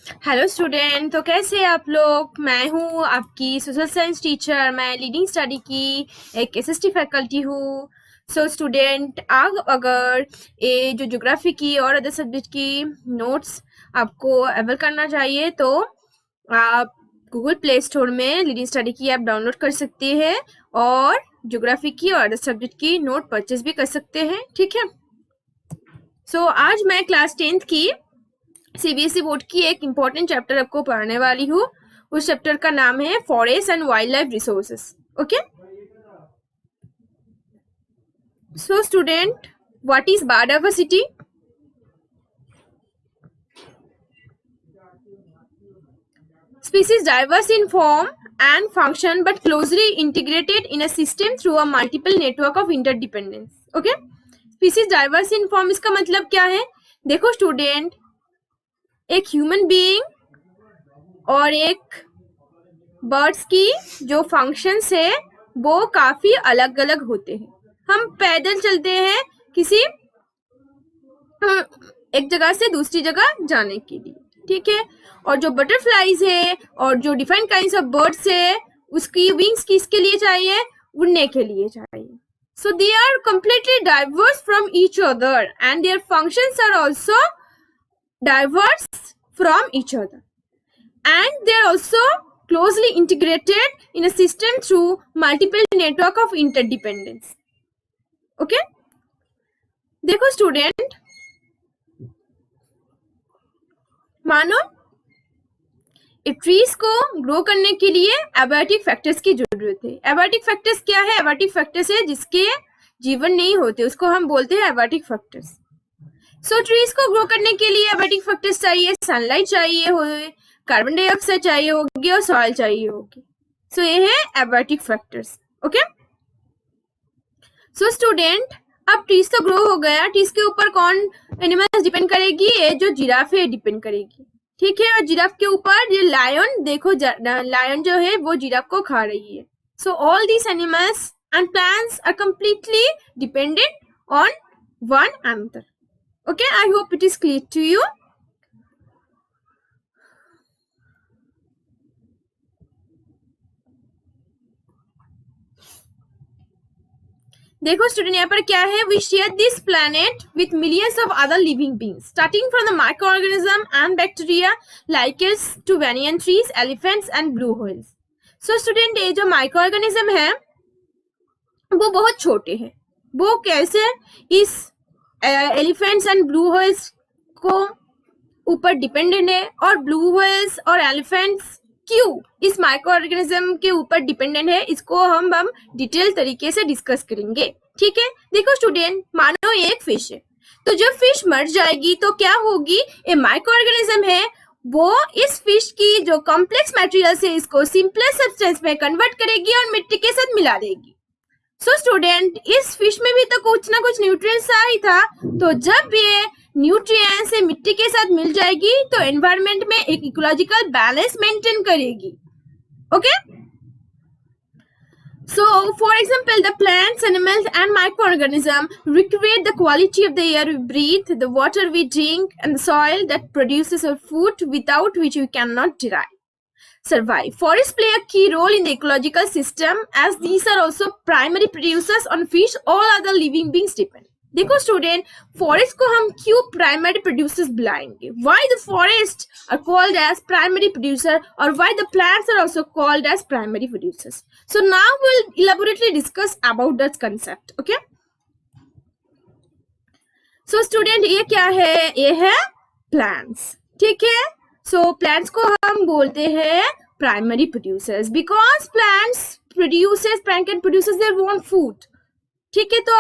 Hello student, तो कैसे हैं आप लोग। मैं हूँ आपकी सोशल साइंस टीचर। मैं लीडिंग स्टडी की एक एसएसटी फैकल्टी हूँ। सो स्टूडेंट, अगर ये जो ज्योग्राफी की और अदर सब्जेक्ट की नोट्स आपको अवेल करना चाहिए तो आप गूगल प्ले स्टोर में लीडिंग स्टडी की ऐप डाउनलोड कर सकते हैं और ज्योग्राफी की और अदर सब्जेक्ट की नोट परचेज भी कर सकते हैं। ठीक है। सो आज मैं क्लास 10th की सीबीएसई बोर्ड की एक इम्पोर्टेंट चैप्टर आपको पढ़ने वाली हूँ। उस चैप्टर का नाम है forest and wild life resources. Okay. So student, what is biodiversity? Species diverse in form and function but closely integrated in a system through a multiple network of interdependence. Okay? Species diverse in form इसका मतलब क्या है? देखो student, एक human being और एक birds की जो फंक्शंस है वो काफी अलग अलग होते हैं। हम पैदल चलते हैं किसी एक जगह से दूसरी जगह जाने के लिए, ठीक है। और जो बटरफ्लाईज है और जो डिफरेंट काइंड्स ऑफ बर्ड्स है उसकी विंग्स किसके लिए चाहिए? उड़ने के लिए चाहिए। So they are completely diverse from each other and their functions are also diverse from each other. And they are also closely integrated in a system through multiple network of interdependence. Okay? देखो student, मानो trees को grow करने के लिए abiotic factors की जरूरत है। Abiotic factors क्या है? एबायोटिक फैक्टर्स है जिसके जीवन नहीं होते, उसको हम बोलते हैं एबायोटिक फैक्टर्स। सो ट्रीज को ग्रो करने के लिए एबायोटिक फैक्टर्स चाहिए, सनलाइट चाहिए होगी, कार्बन डाइऑक्साइड चाहिए होगी और सॉइल चाहिए होगी। सो ये है abiotic factors. Okay. So student, अब ट्रीज तो ग्रो हो गया, ट्रीज के ऊपर कौन एनिमल्स डिपेंड करेगी? ये जो जिराफ है डिपेंड करेगी, ठीक है। और जिराफ के ऊपर ये लायन, देखो लायन जो है वो जिराफ को खा रही है। So all these animals and plants are completely dependent on one another. Okay, I hope it is clear to you. देखो स्टूडेंट, यहाँ पर क्या है? We share this planet with millions of other living beings starting from the micro organism and bacteria lichens to banyan trees, elephants and blue whales. So student, ये जो micro organism है वो बहुत छोटे हैं। वो कैसे इस एलिफेंट्स एंड ब्लू व्हेल्स को ऊपर डिपेंडेंट है? और ब्लू व्हेल्स और एलिफेंट्स क्यों इस माइक्रो ऑर्गेनिज्म के ऊपर डिपेंडेंट है, इसको हम डिटेल तरीके से डिस्कस करेंगे, ठीक है। देखो स्टूडेंट, मानो ये एक फिश है, तो जब फिश मर जाएगी तो क्या होगी? ये माइक्रो ऑर्गेनिज्म है, वो इस फिश की जो कॉम्प्लेक्स मटेरियल है इसको सिंपलेस्ट सब्सटेंस में कन्वर्ट करेगी और मिट्टी के साथ मिला देगी। सो स्टूडेंट, इस फिश में भी तो कुछ ना कुछ न्यूट्रिएंट्स आ ही था, तो जब ये न्यूट्रिएंट्स से मिट्टी के साथ मिल जाएगी तो एनवायरनमेंट में एक इकोलॉजिकल बैलेंस मेंटेन करेगी। Okay. So, for example, the plants, animals, and microorganisms recreate the quality of the air we breathe, the water we drink, and the soil that produces our food, without which we cannot survive. Forests play a key role in the ecological system as these are also primary producers on which all other living beings depend. देखो student, forest को हम क्यों primary producers बुलाएंगे? Why the forest are called as primary producer और why the plants are also called as primary producers? So now we will elaborately discuss about that concept. Okay. So student, ये क्या है? ये है plants, ठीक है। So plants को हम बोलते हैं primary producers because plant can produce their own food, ठीक है। तो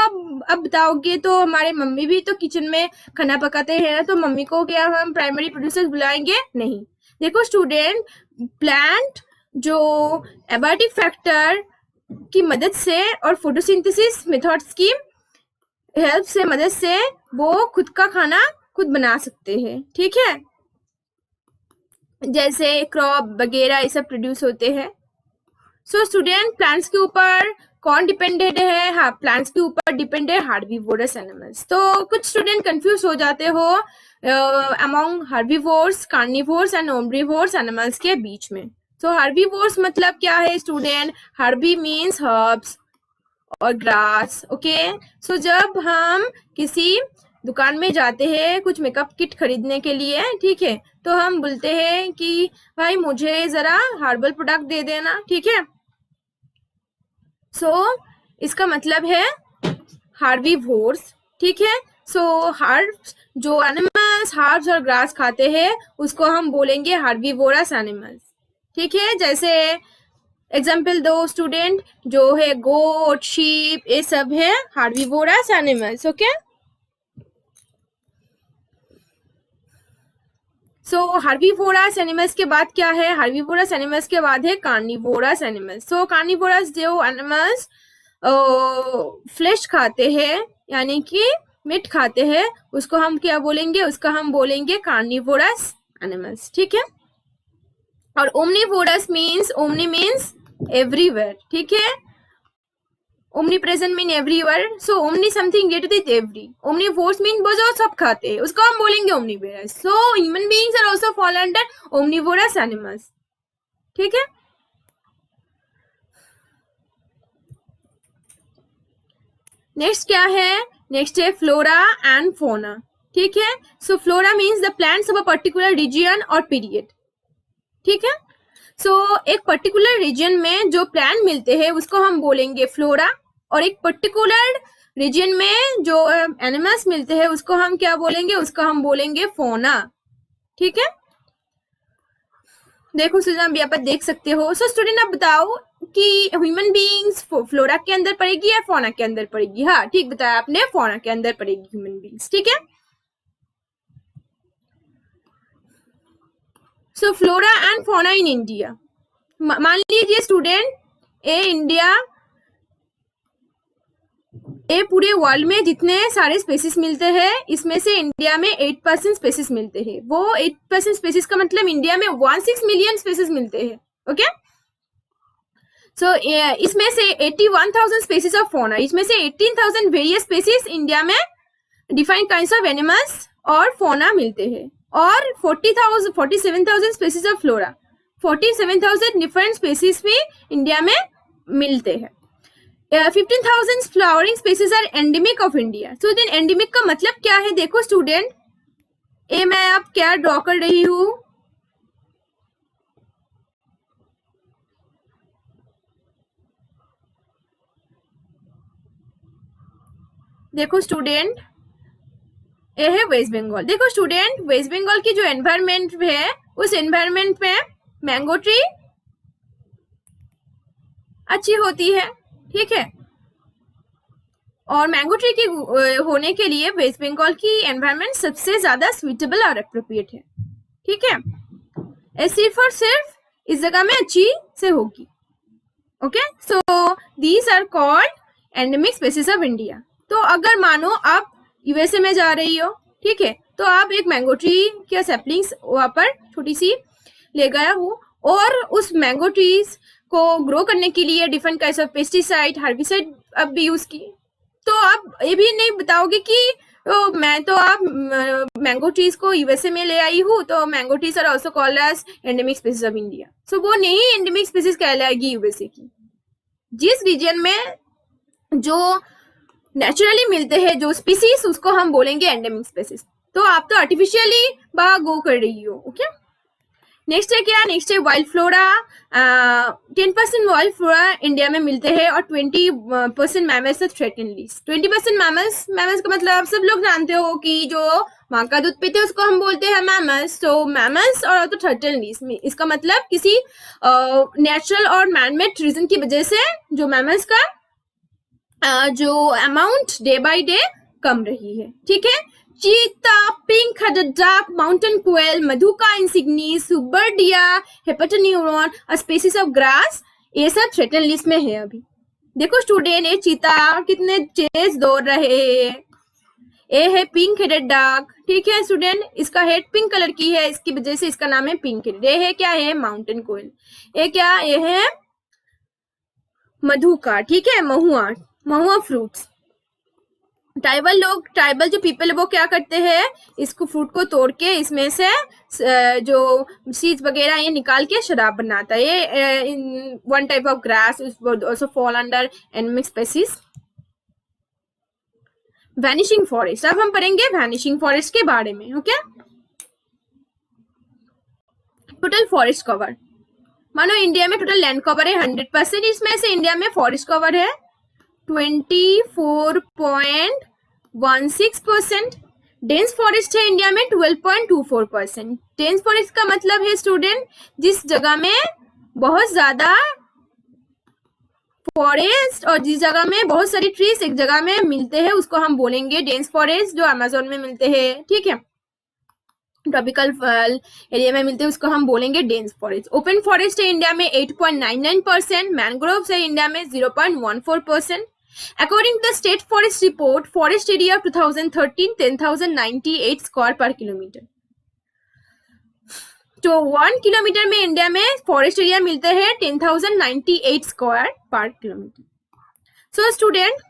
अब बताओगे तो हमारे मम्मी भी तो किचन में खाना पकाते हैं ना, तो मम्मी को क्या हम प्राइमरी प्रोड्यूसर्स बुलाएंगे? नहीं। देखो स्टूडेंट, प्लांट जो एबायोटिक फैक्टर की मदद से और फोटोसिंथेसिस मेथड्स की हेल्प से मदद से वो खुद का खाना खुद बना सकते हैं, ठीक है। जैसे क्रॉप वगैरह ये सब प्रोड्यूस होते हैं। सो स्टूडेंट, प्लांट्स के ऊपर कौन डिपेंडेड है? प्लांट्स के ऊपर डिपेंडेड हार्बीवोरस एनिमल्स। तो कुछ स्टूडेंट कंफ्यूज हो जाते हो among herbivores, carnivores and omnivores animals के बीच में। तो हार्बीवोर्स मतलब क्या है स्टूडेंट? हार्बी मीन्स हर्ब्स और ग्रास। ओके, सो जब हम किसी दुकान में जाते हैं कुछ मेकअप किट खरीदने के लिए, ठीक है, तो हम बोलते हैं कि भाई मुझे जरा हर्बल प्रोडक्ट दे देना, ठीक है। सो इसका मतलब है हार्बीवोर्स, ठीक है। सो हर्ब्स, जो एनिमल्स हर्ब्स और ग्रास खाते हैं उसको हम बोलेंगे हार्बीवोरस एनिमल्स, ठीक है। जैसे एग्जाम्पल दो स्टूडेंट, जो है गोट, शीप, ये सब है हार्बीवोरस एनिमल्स। ओके, सो हार्बीवोरस एनिमल्स के बाद क्या है? हार्बीवोरस एनिमल्स के बाद है कार्निवोरस एनिमल्स। सो कार्निवोरस जो एनिमल्स फ्लेश खाते हैं यानी कि मीट खाते हैं उसको हम क्या बोलेंगे? उसका हम बोलेंगे कार्निवोरस एनिमल्स, ठीक है। और omnivorous means, omni means everywhere, ठीक है। omnipresent mean everywhere, so omni something related with every, omnivores mean वो जो सब खाते हैं उसको हम बोलेंगे omnivorous। so human beings are also fall under omnivorous animals, ठीक है। नेक्स्ट क्या है? नेक्स्ट है फ्लोरा एंड फोना, ठीक है। So flora means the plants of a particular region और पीरियड, ठीक है। सो एक पर्टिकुलर रीजन में जो प्लांट मिलते हैं उसको हम बोलेंगे फ्लोरा, और एक पर्टिकुलर रीजन में जो एनिमल्स मिलते हैं उसको हम क्या बोलेंगे? उसको हम बोलेंगे फोना, ठीक है। देखो स्टूडेंट, आप यहाँ पर देख सकते हो। सो स्टूडेंट आप बताओ कि ह्यूमन बीइंग्स फ्लोरा के अंदर पड़ेगी या फोना के अंदर पड़ेगी? हाँ ठीक बताया आपने, फोना के अंदर पड़ेगी ह्यूमन बीइंग्स, ठीक है। So flora and fauna in India, मान लीजिए स्टूडेंट इंडिया, ये पूरे वर्ल्ड में जितने सारे स्पेसिस मिलते हैं इसमें से इंडिया में 8% स्पेसिस मिलते हैं। वो 8% स्पेसिस का मतलब इंडिया में 16 मिलियन स्पेसिस मिलते हैं, ओके। सो इसमें से 81,000 स्पेसिस ऑफ फोना, इसमें से 18,000 वेरियस स्पेसिस इंडिया में डिफाइंड काइंड्स ऑफ एनिमल्स और फोना मिलते हैं, और 47,000 species of flora, 47,000 different species भी इंडिया में मिलते हैं। 15,000 flowering species are endemic of India. So then endemic का मतलब क्या है? देखो स्टूडेंट, ये मैं आप क्या ड्रॉ कर रही हूं, देखो स्टूडेंट, ये है वेस्ट बंगाल। देखो स्टूडेंट, वेस्ट बंगाल की जो एनवायरमेंट है उस एनवायरमेंट में मैंगो ट्री अच्छी होती है, ठीक है। और मैंगो ट्री की होने के लिए वेस्ट बंगाल की एनवायरमेंट सबसे ज्यादा सुइटेबल और अप्रोप्रिएट है, ठीक है। सिर्फ और सिर्फ इस जगह में अच्छी से होगी, okay. So these are called endemic species of India. तो अगर मानो आप यूएसए में जा रही हो, ठीक है, तो आप एक मैंगो ट्री के सैपलिंग्स वहां पर छोटी सी ले गया हो, और उस मैंगो ट्रीज को ग्रो करने के लिए different kinds of pesticide, herbicide अब भी यूज किए, तो आप ये भी नहीं बताओगे कि मैं तो आप मैंगो ट्रीज को यूएसए में ले आई हूँ, तो mango trees are also called as endemic species of India. So वो नहीं एंडेमिक स्पीसीज कहलाएगी यूएसए की। जिस रीजन में जो नेचुरली मिलते हैं जो स्पीसीज, उसको हम बोलेंगे एंडेमिक स्पीसीज। तो आप तो आर्टिफिशियली बाहर गो कर रही हो, ओके। नेक्स्ट है क्या? नेक्स्ट है wild flora. 10% wild flora India में मिलते हैं और 20% mammals threaten list. 20% mammals, mammals का मतलब आप सब लोग जानते हो कि जो माँ का दूध पीते हैं उसको हम बोलते हैं मैमल्स। तो मैमल्स और तो थ्रेटन लिस्ट में, इसका मतलब किसी नेचुरल और मैनमेड रीजन की वजह से जो मैमल्स का जो अमाउंट डे बाय डे कम रही है, ठीक है। चीता, pink headed duck, mountain quail, मधुका इंसिग्निस, सुबर्डिया, हेपेटोन्यूरॉन, अ स्पीसीज ऑफ ग्रास, ये सब थ्रेटन लिस्ट में है अभी। देखो स्टूडेंट, ये चीता कितने तेज दौड़ रहे हैं। ये है पिंक हेडेड डक, ठीक है स्टूडेंट, इसका हेड पिंक कलर की है, इसकी वजह से इसका नाम है पिंक हेडेड। ये है क्या है? Mountain quail. ये क्या? ये है मधु का, ठीक है, महुआ, महुआ फ्रूट्स। ट्राइबल जो पीपल है वो क्या करते हैं, इसको फ्रूट को तोड़ के इसमें से जो सीड्स वगैरह ये निकाल के शराब बनाता है। ये one type of grass also fall under endemic species. Vanishing forest, अब हम पढ़ेंगे वैनिशिंग फॉरेस्ट के बारे में। ओके, टोटल फॉरेस्ट कवर, मानो इंडिया में टोटल लैंड कवर है 100%, इसमें से इंडिया में फॉरेस्ट कवर है 24.16%। डेंस फॉरेस्ट है इंडिया में 12.24%। डेंस फॉरेस्ट का मतलब है स्टूडेंट, जिस जगह में बहुत ज्यादा फॉरेस्ट और जिस जगह में बहुत सारी ट्रीज एक जगह में मिलते हैं उसको हम बोलेंगे डेंस फॉरेस्ट। जो अमेज़न में मिलते हैं, ठीक है, ट्रॉपिकल एरिया में मिलते हैं उसको हम बोलेंगे डेंस फॉरेस्ट। ओपन फॉरेस्ट है इंडिया में 8.99%। मैंग्रोव्स है इंडिया में 0.14%। According to the state forest report, forest area 2013 10,098 square per kilometre. तो 1 किलोमीटर में इंडिया में फॉरेस्ट एरिया मिलते हैं 10,098 square per kilometre. So student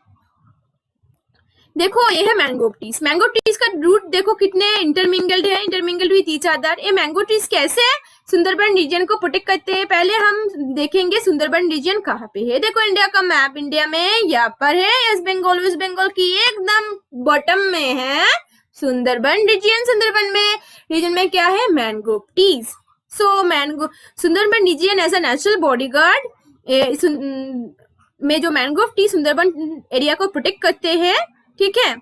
देखो, ये है मैंगो ट्रीज। मैंगो ट्रीज का रूट देखो कितने इंटरमिंगल्ड है, इंटरमिंगल्ड विद ईच अदर। ये मैंगो ट्रीज कैसे सुंदरबन रीजन को प्रोटेक्ट करते हैं, पहले हम देखेंगे सुंदरबन रीजन कहाँ पे है। देखो इंडिया का मैप, इंडिया में यहाँ पर है वेस्ट बंगाल की एकदम बॉटम में है सुंदरबन रीजन। सुंदरबन में रीजन में क्या है, mango trees. So mango Sundarban region as a natural bodyguard में जो मैंग्रोव ट्री सुंदरबन एरिया को प्रोटेक्ट करते हैं, ठीक है।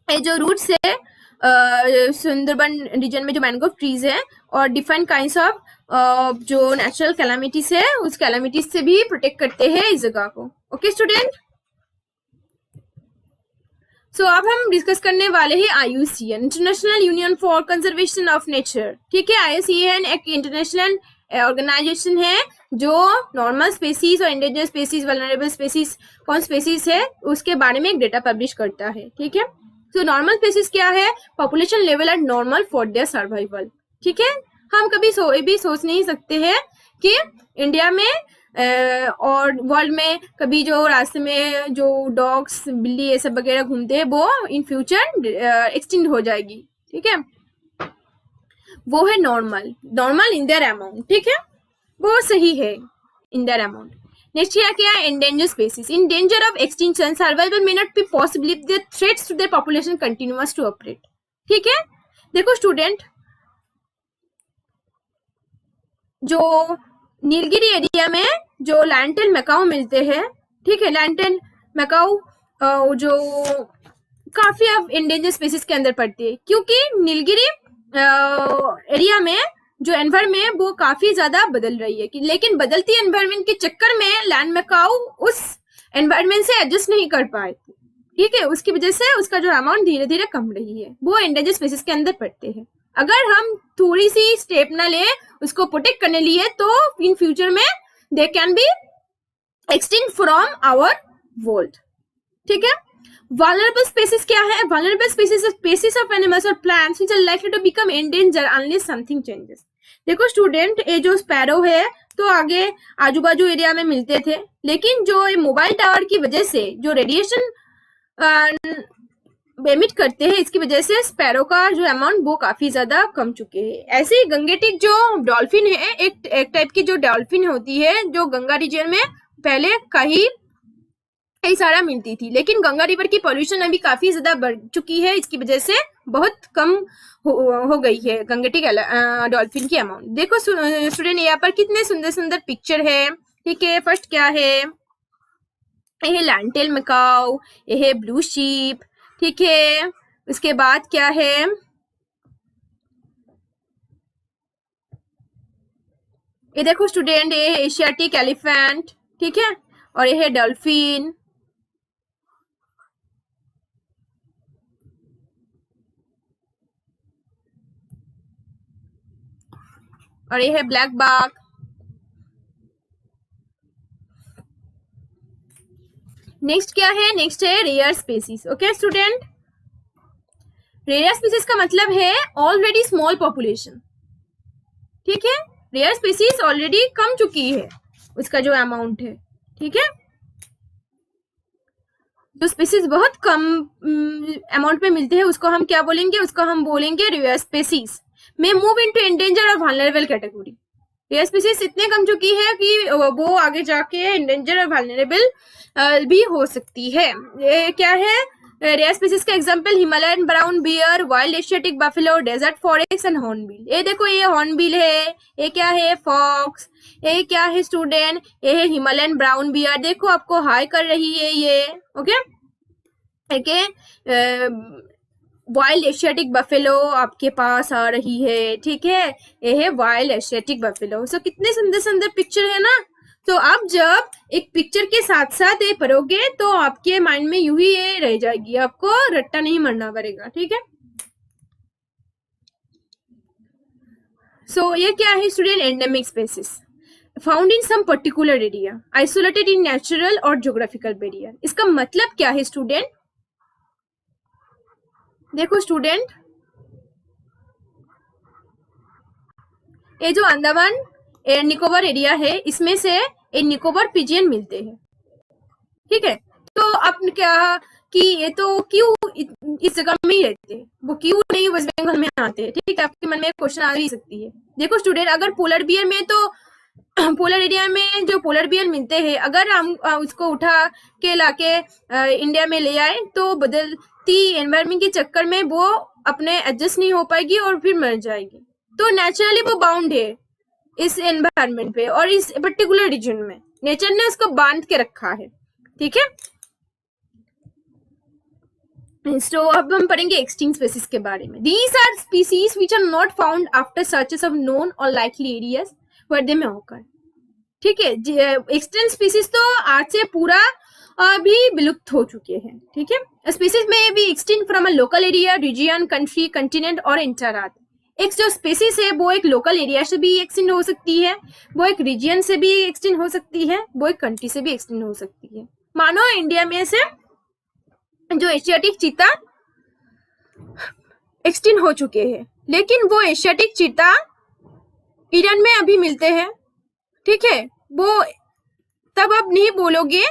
ये जो रूट्स है सुंदरबन रीजन में जो मैंग्रोव ट्रीज है और डिफरेंट काइंड्स ऑफ जो नेचुरल कैलामिटीज है उस कैलामिटीज से भी प्रोटेक्ट करते हैं इस जगह को। ओके स्टूडेंट, सो अब हम डिस्कस करने वाले हैं IUCN, international union for conservation of nature, ठीक है। IUCN एक इंटरनेशनल ऑर्गेनाइजेशन है जो नॉर्मल स्पेसीज और इंडेंजर स्पेसीज, वल्नरेबल स्पेसीज, कौन स्पेसीज है उसके बारे में एक डेटा पब्लिश करता है, ठीक है। तो नॉर्मल स्पेसीज क्या है, population level eight normal for their survival, ठीक है। हम कभी सोच नहीं सकते हैं कि इंडिया में और वर्ल्ड में कभी जो रास्ते में जो डॉग्स, बिल्ली ये सब वगैरह घूमते हैं वो इन फ्यूचर एक्सटिंक्ट हो जाएगी, ठीक है। वो है नॉर्मल इन देयर अमाउंट, ठीक है, वो सही है इन देयर अमाउंट। नेक्स्ट क्या है, endanger species. In danger of extinction, survival may not be possible if their threats to their population continuous to operate, ठीक है। देखो स्टूडेंट, जो नीलगिरी एरिया में जो लैंडटेल मैकाऊ मिलते हैं, ठीक है, लैंडटेल मैकाऊ जो काफी अब इंडेंजर स्पेसीज के अंदर पड़ती है, क्योंकि नीलगिरी एरिया में जो एनवायरमेंट वो काफी ज्यादा बदल रही है, लेकिन बदलती एनवायरमेंट के चक्कर में लैंड मैकाऊ उस एनवायरमेंट से एडजस्ट नहीं कर पाए, ठीक है। उसकी वजह से उसका जो अमाउंट धीरे धीरे कम रही है, वो इंडेंजर स्पेसीज के अंदर पड़ते हैं। अगर हम थोड़ी सी स्टेप ना ले उसको प्रोटेक्ट करने लिए तो इन फ्यूचर में they can be extinct from our world, ठीक है। Vulnerable species क्या है, vulnerable species are species of animals or plants which are likely to become endangered unless something changes। देखो स्टूडेंट, ये जो स्पैरो है तो आगे आजू बाजू एरिया में मिलते थे, लेकिन जो ये मोबाइल टावर की वजह से जो रेडिएशन एमिट करते हैं इसकी वजह से स्पैरो का जो अमाउंट वो काफी ज्यादा कम चुके हैं। ऐसे ही गंगेटिक जो डॉल्फिन है, एक टाइप की जो डॉल्फिन होती है जो गंगा रीजन में पहले कई सारा मिलती थी, लेकिन गंगा रिवर की पॉल्यूशन अभी काफी ज्यादा बढ़ चुकी है, इसकी वजह से बहुत कम हो गई है गंगेटिक डॉल्फिन की अमाउंट। देखो स्टूडेंट, यहाँ पर कितने सुंदर सुंदर पिक्चर है, ठीक है। फर्स्ट क्या है, ये है लैंडटेल मैकाऊ, ये है ब्लू शीप, ठीक है। उसके बाद क्या है, ये देखो स्टूडेंट, ये है एशियाटिक एलिफेंट, ठीक है, और ये है डॉल्फिन। और ये है ब्लैक बाग। नेक्स्ट क्या है, नेक्स्ट है rare species. Okay student, rare species का मतलब है ऑलरेडी स्मॉल पॉपुलेशन, ठीक है। रेयर स्पीसीज ऑलरेडी कम चुकी है उसका जो अमाउंट है, ठीक है, जो स्पीसीज बहुत कम अमाउंट में मिलते हैं उसको हम क्या बोलेंगे, उसको हम बोलेंगे रेयर स्पीसीज में मूव इनटू एंडेंजर और वल्नरेबल कैटेगरी। रेयर स्पीसीज इतने कम चुकी है कि वो आगे जाके एंडेंजर और वल्नरेबल भी हो सकती है। ये क्या है, रेयर स्पीसीज का example Himalayan brown bear, wild Asiatic buffalo, desert fox and hornbill. ये देखो, ये हॉर्नबिल है, ये क्या है, फॉक्स, ये क्या है स्टूडेंट, ये है हिमालयन ब्राउन बियर। देखो आपको हाई कर रही है ये, ओके। वाइल्ड एशियाटिक बफेलो आपके पास आ रही है, ठीक है, ये है वाइल्ड एशियाटिक बफेलो। सो कितने सुंदर सुंदर पिक्चर है ना। तो आप जब एक पिक्चर के साथ साथ ये पढ़ोगे तो आपके माइंड में यूं ही ये रह जाएगी, आपको रट्टा नहीं मारना पड़ेगा, ठीक है। सो ये क्या है student, endemic species found in some particular area, isolated in natural और ज्योग्राफिकल बैरियर। इसका मतलब क्या है स्टूडेंट, देखो स्टूडेंट, ये जो अंडमान एयर निकोबार एरिया है इसमें से ये निकोबार पिजियन मिलते हैं, ठीक है। तो अब क्या कि ये तो क्यों इस जगह में ही रहते हैं, वो क्यों नहीं वेस्ट बंगाल में आते हैं, ठीक है। आपके मन में क्वेश्चन आ ही सकती है। देखो स्टूडेंट, अगर पोलर बियर में तो पोलर एरिया में जो पोलर बियर मिलते हैं, अगर हम उसको उठा के लाके इंडिया में ले आए तो बदलती एनवायरमेंट के चक्कर में वो अपने एडजस्ट नहीं हो पाएगी और फिर मर जाएगी। तो नेचुरली वो बाउंड है इस एनवायरमेंट पे और इस पर्टिकुलर रीजन में नेचर ने उसको बांध के रखा है, ठीक है। तो अब हम पढ़ेंगे एक्सटिंक्ट स्पीसीज के बारे में। These are species which are not found after searches of known और likely areas where they may occur, ठीक है। एक्सटिंक्ट स्पीसीज तो आज से पूरा अभी विलुप्त हो चुके हैं, ठीक है। स्पीसीज में भी extinct from a local area, region, country, continent और इंटरआर्थ। एक जो स्पीसीज है वो एक लोकल एरिया से भी एक्सटिंक्ट हो सकती है, वो एक रीजन से भी एक्सटिंक्ट हो सकती है, वो एक कंट्री से भी एक्सटिंक्ट हो सकती है। मानो इंडिया में से जो एशियाटिक चीता एक्सटिंक्ट हो चुके हैं, लेकिन वो एशियाटिक चीता ईरान में अभी मिलते हैं, ठीक है। वो तब आप नहीं बोलोगे,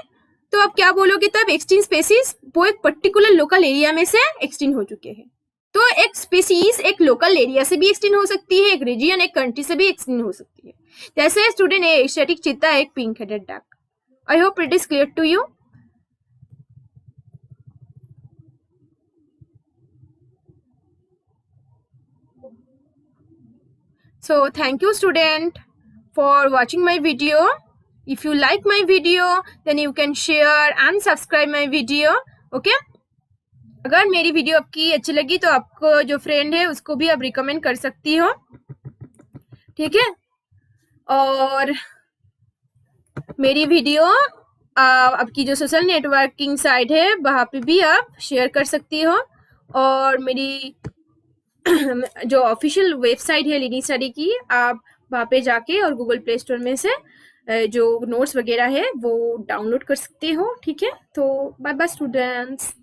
तो आप क्या बोलोगे तब, एक्सटिंक्ट स्पीसीज वो एक पर्टिकुलर लोकल एरिया में से एक्सटिंक्ट हो चुके हैं। तो एक स्पीसीज एक लोकल एरिया से भी एक्सटिंक्ट हो सकती है, एक रीजन एक कंट्री से भी एक्सटिंक्ट हो सकती है। जैसे स्टूडेंट, एशियाटिक चीता एक pink headed duck. I hope it is clear to you. So thank you student for watching my video. If you like my video then you can share and subscribe my video, okay। अगर मेरी video आपकी अच्छी लगी तो आपको जो friend है उसको भी आप रिकमेंड कर सकती हो, ठीक है। और मेरी वीडियो आपकी जो सोशल नेटवर्किंग साइट है वहाँ पे भी आप शेयर कर सकती हो। और मेरी जो ऑफिशियल वेबसाइट है लीडिंग स्टडी की, आप वहाँ पे जाके और गूगल प्ले स्टोर में से जो नोट्स वगैरह है वो डाउनलोड कर सकते हो, ठीक है। तो बाय बाय स्टूडेंट्स।